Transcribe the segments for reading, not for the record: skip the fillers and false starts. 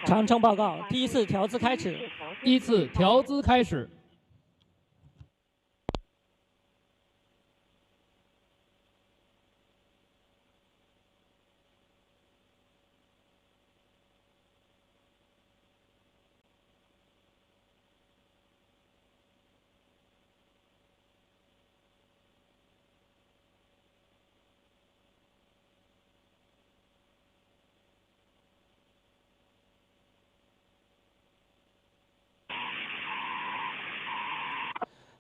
长城报告，第一次调姿开始。依次调姿开始。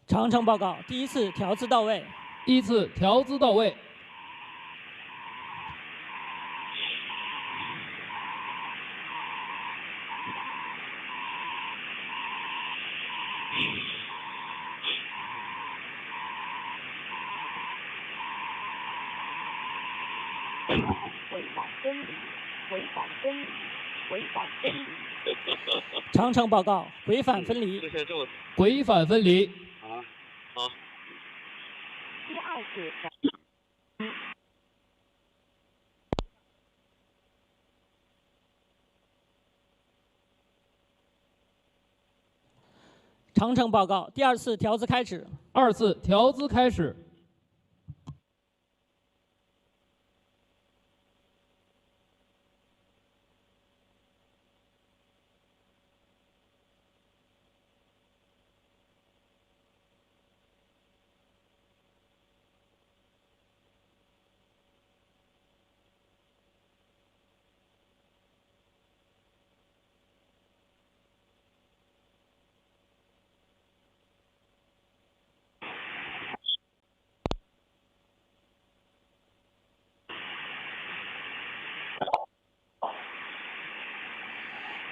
长城报告，第一次调姿到位。依次调姿到位。违反真理，违反真理，违反真理。长城报告，违反分离。违反分离。好。第二次调。长城报告，第二次调姿开始。二次调姿开始。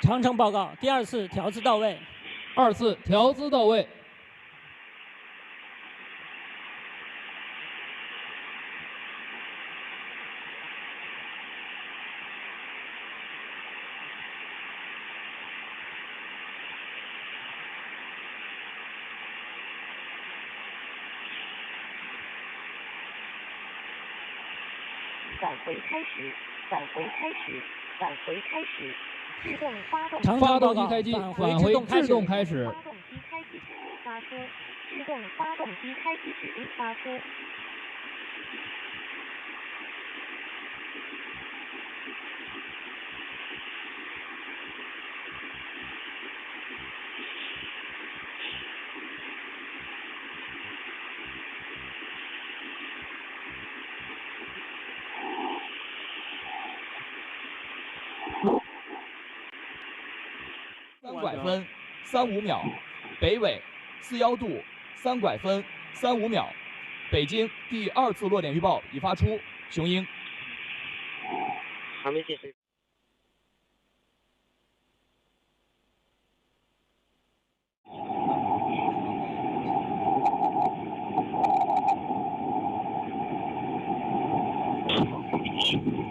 长城报告，第二次调姿到位。二次调姿到位。返回开始，返回开始，返回开始。制动发动。发动机开机，返回制动开始。发动机开启指令发出。制动发动机开启指令发出。3拐分35秒，北纬41度3拐分35秒，北京第2次落点预报已发出，雄鹰。还没进飞。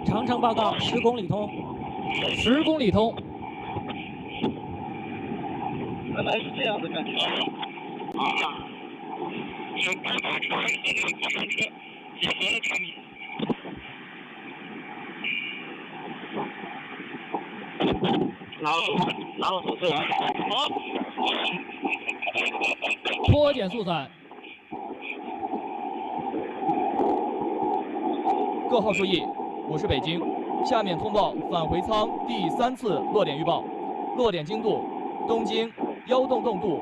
长城报告，10公里通。10公里通。原来是这样的感觉啊！是大卡车和这个过山车结合的产品。拿了手册，好。脱减速伞。各号注意，我是北京，下面通报返回舱第3次落点预报，落点经度：东经1洞洞度，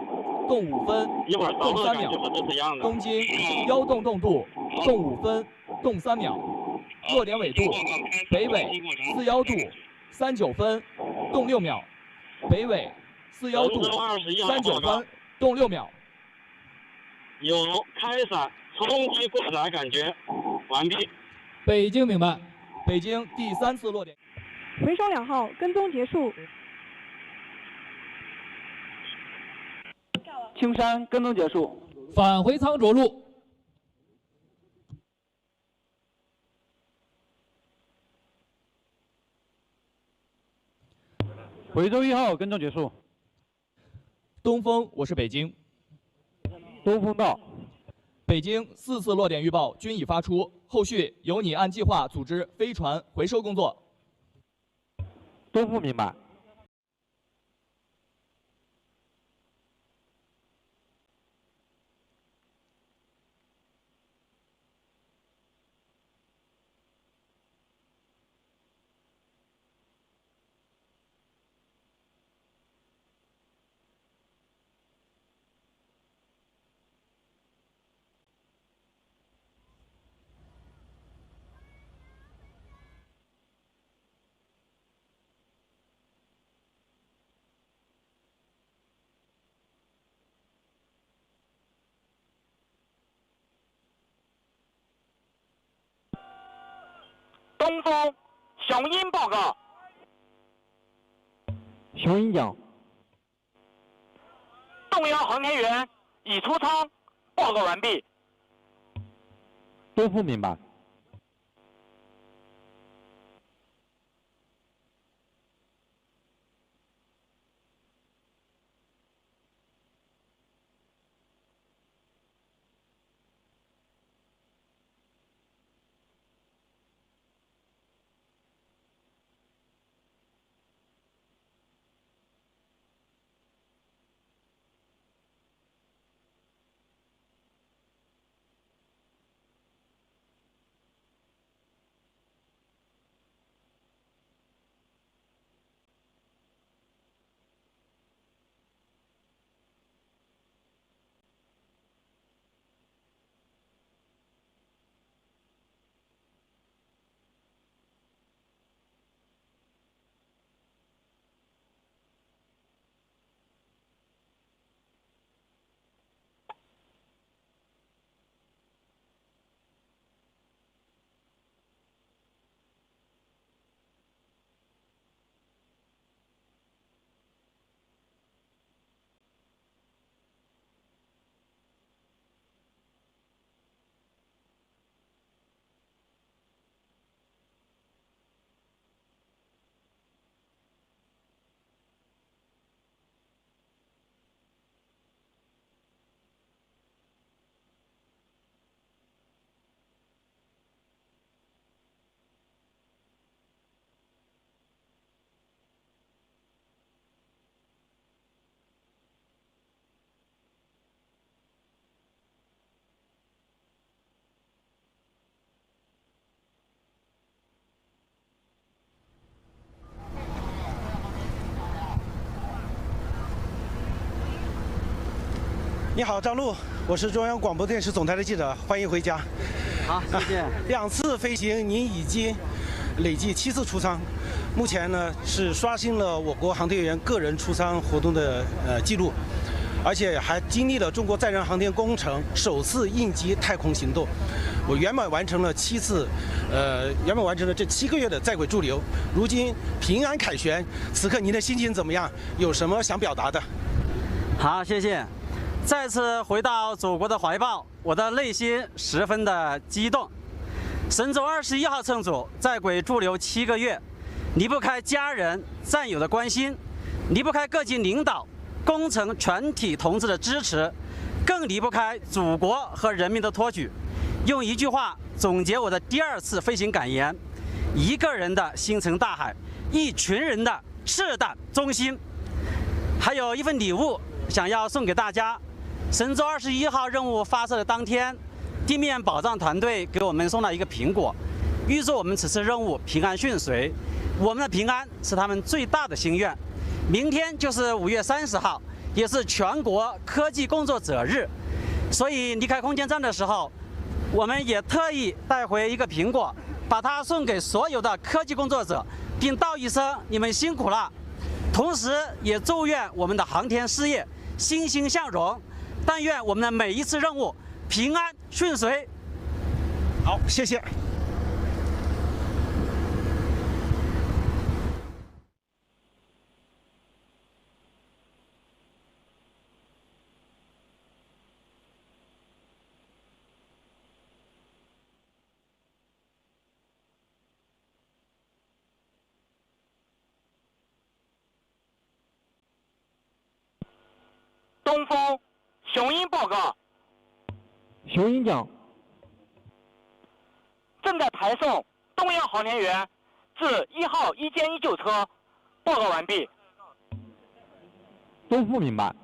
动5分，动3秒；东经1洞洞度，动5分，动3秒。落点纬度：北纬41度39分，动6秒；北纬41度39分，动6秒。有开伞冲击过载感觉，完毕。北京明白。北京第3次落点。回收2号跟踪结束。青山跟踪结束。返回舱着陆。回收1号跟踪结束。东风，我是北京。东风到。北京4次落点预报均已发出，后续由你按计划组织飞船回收工作。东风明白。东风，雄鹰报告。雄鹰讲。动摇航天员已出舱，报告完毕。东风明白。你好，张璐，我是中央广播电视总台的记者，欢迎回家。好，谢谢。2次飞行，您已经累计7次出舱，目前呢是刷新了我国航天员个人出舱活动的记录，而且还经历了中国载人航天工程首次应急太空行动。我圆满完成了这7个月的在轨驻留，如今平安凯旋。此刻您的心情怎么样？有什么想表达的？好，谢谢。再次回到祖国的怀抱，我的内心十分的激动。神舟21号乘组在轨驻留7个月，离不开家人战友的关心，离不开各级领导、工程全体同志的支持，更离不开祖国和人民的托举。用一句话总结我的第2次飞行感言：一个人的星辰大海，一群人的赤胆忠心。还有一份礼物想要送给大家。神舟21号任务发射的当天，地面保障团队给我们送了一个苹果，预祝我们此次任务平安顺遂。我们的平安是他们最大的心愿。明天就是5月30号，也是全国科技工作者日，所以离开空间站的时候，我们也特意带回一个苹果，把它送给所有的科技工作者，并道一声你们辛苦了。同时也祝愿我们的航天事业欣欣向荣。但愿我们的每一次任务平安顺遂。好，谢谢。东风，雄鹰报告。雄鹰讲。正在排送东洋航天员至1号1歼1救车，报告完毕。东风明白。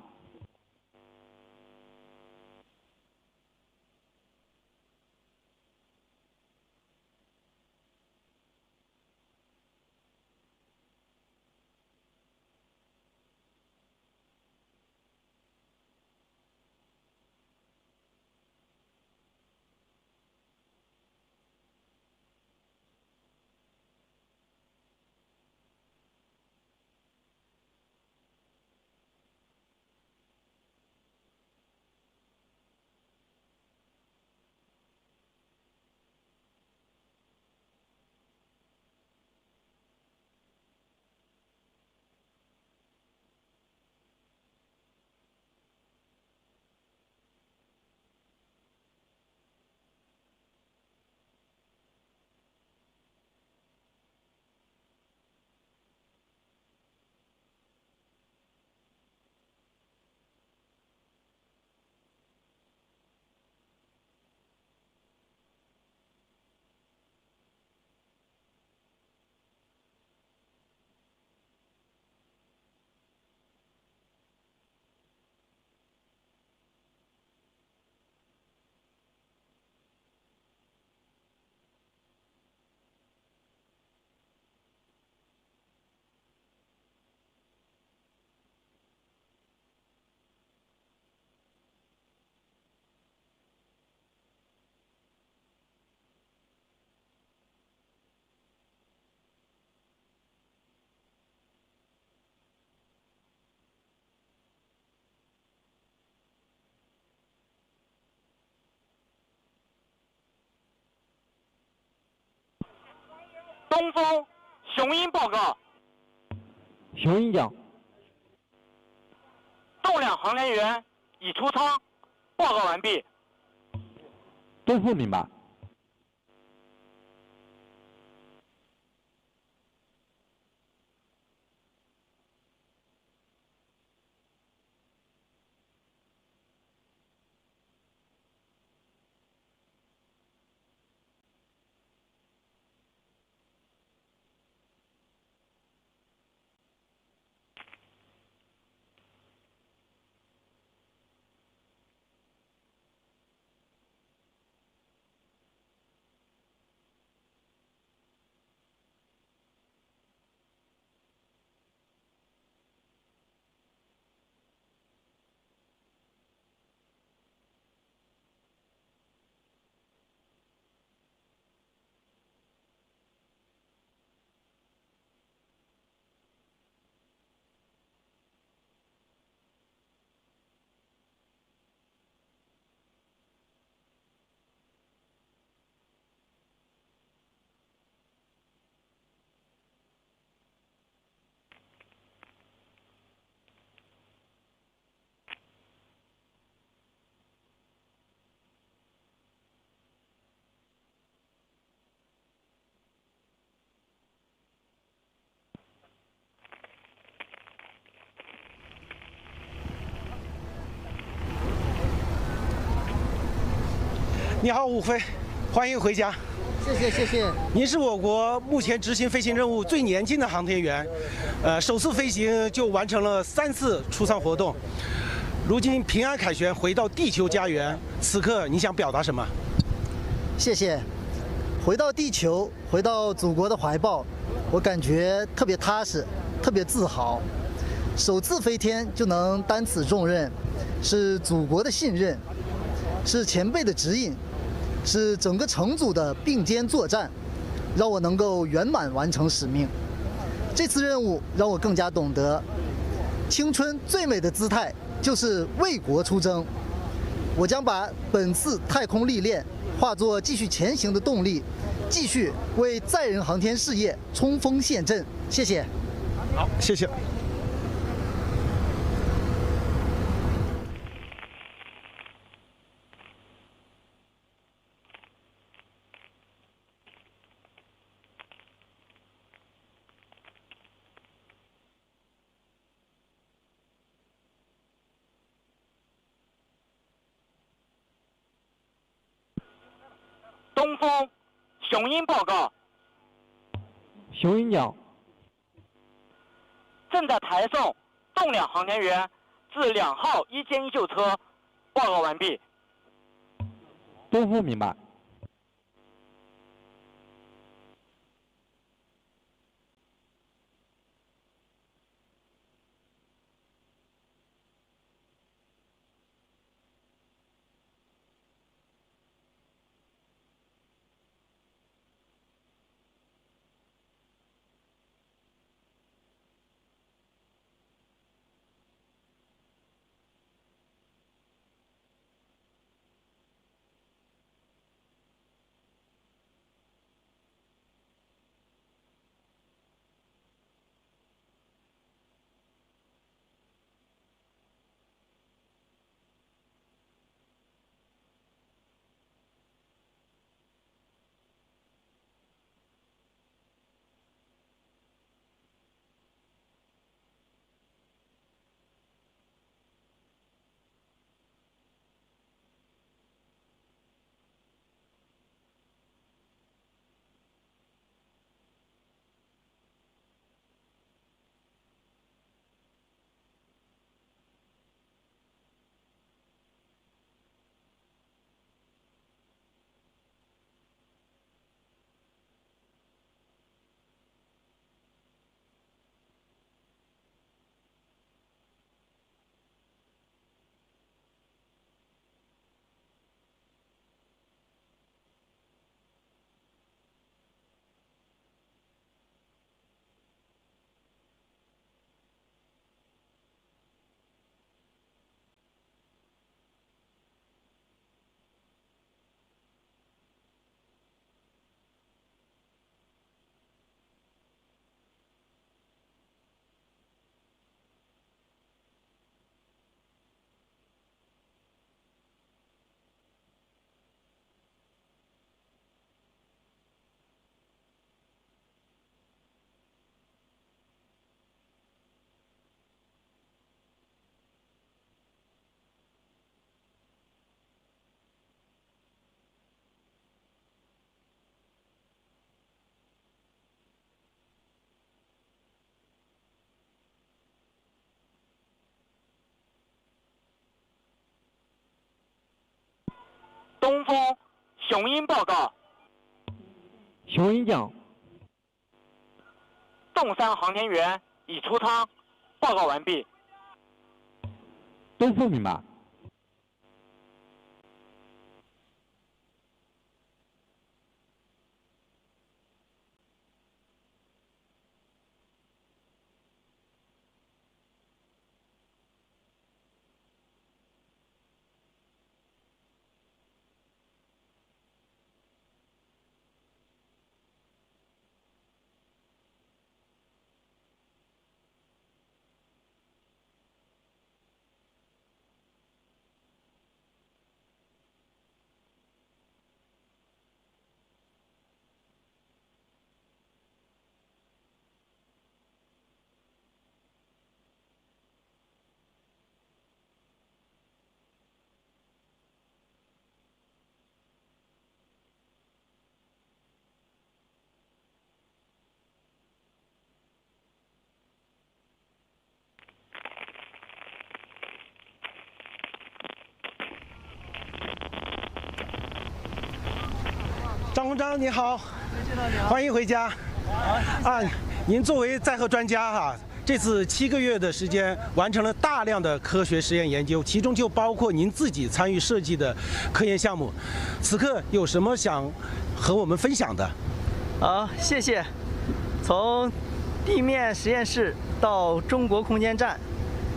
东风雄鹰报告，雄鹰讲，栋梁航天员已出舱，报告完毕。东副明白。你好，伍飞，欢迎回家。谢谢谢谢。您是我国目前执行飞行任务最年轻的航天员，首次飞行就完成了3次出舱活动，如今平安凯旋回到地球家园，此刻你想表达什么？谢谢。回到地球，回到祖国的怀抱，我感觉特别踏实，特别自豪。首次飞天就能担此重任，是祖国的信任，是前辈的指引，是整个乘组的并肩作战，让我能够圆满完成使命。这次任务让我更加懂得，青春最美的姿态就是为国出征。我将把本次太空历练化作继续前行的动力，继续为载人航天事业冲锋陷阵。谢谢。好，谢谢。东风雄鹰报告，雄鹰讲，正在台送栋梁航天员至2号1间1救车，报告完毕。东副明白。东风雄鹰报告。雄鹰奖。洞三航天员已出舱，报告完毕。东风明白。张鸿章你好，欢迎回家。您作为载荷专家哈，这次7个月的时间完成了大量的科学实验研究，其中就包括您自己参与设计的科研项目。此刻有什么想和我们分享的？谢谢。从地面实验室到中国空间站，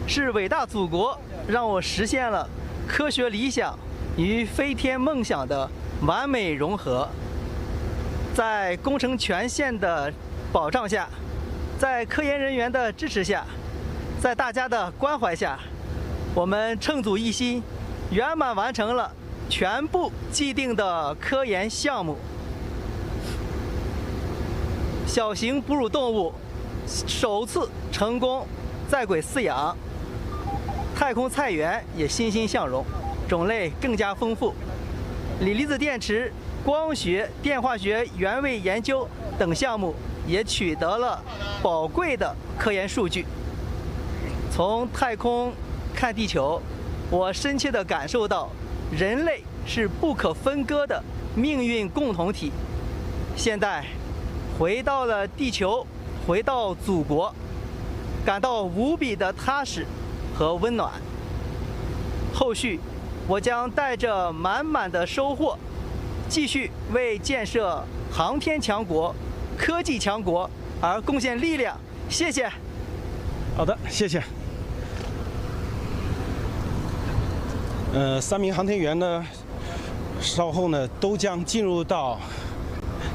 是伟大祖国让我实现了科学理想与飞天梦想的完美融合。在工程权限的保障下，在科研人员的支持下，在大家的关怀下，我们乘组一心，圆满完成了全部既定的科研项目。小型哺乳动物首次成功在轨饲养，太空菜园也欣欣向荣，种类更加丰富。锂离子电池、光学、电化学原位研究等项目也取得了宝贵的科研数据。从太空看地球，我深切地感受到人类是不可分割的命运共同体。现在回到了地球，回到祖国，感到无比的踏实和温暖。后续我将带着满满的收获，继续为建设航天强国、科技强国而贡献力量。谢谢。好的，谢谢。3名航天员呢，稍后呢都将进入到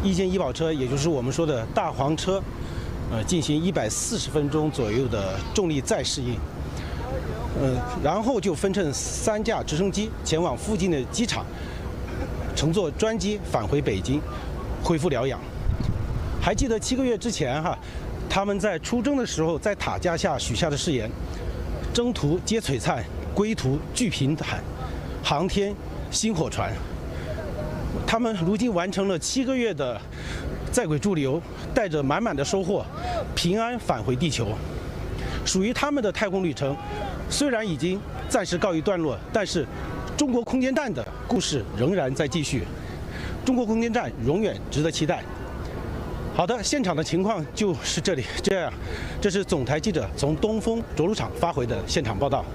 一间医保车，也就是我们说的大黄车，进行140分钟左右的重力再适应。然后就分乘3架直升机前往附近的机场，乘坐专机返回北京，恢复疗养。还记得7个月之前哈，他们在出征的时候在塔架下许下的誓言：征途皆璀璨，归途俱平坦，航天薪火传。他们如今完成了7个月的在轨驻留，带着满满的收获，平安返回地球。属于他们的太空旅程，虽然已经暂时告一段落，但是中国空间站的故事仍然在继续。中国空间站永远值得期待。好的，现场的情况就是这样。这是总台记者从东风着陆场发回的现场报道。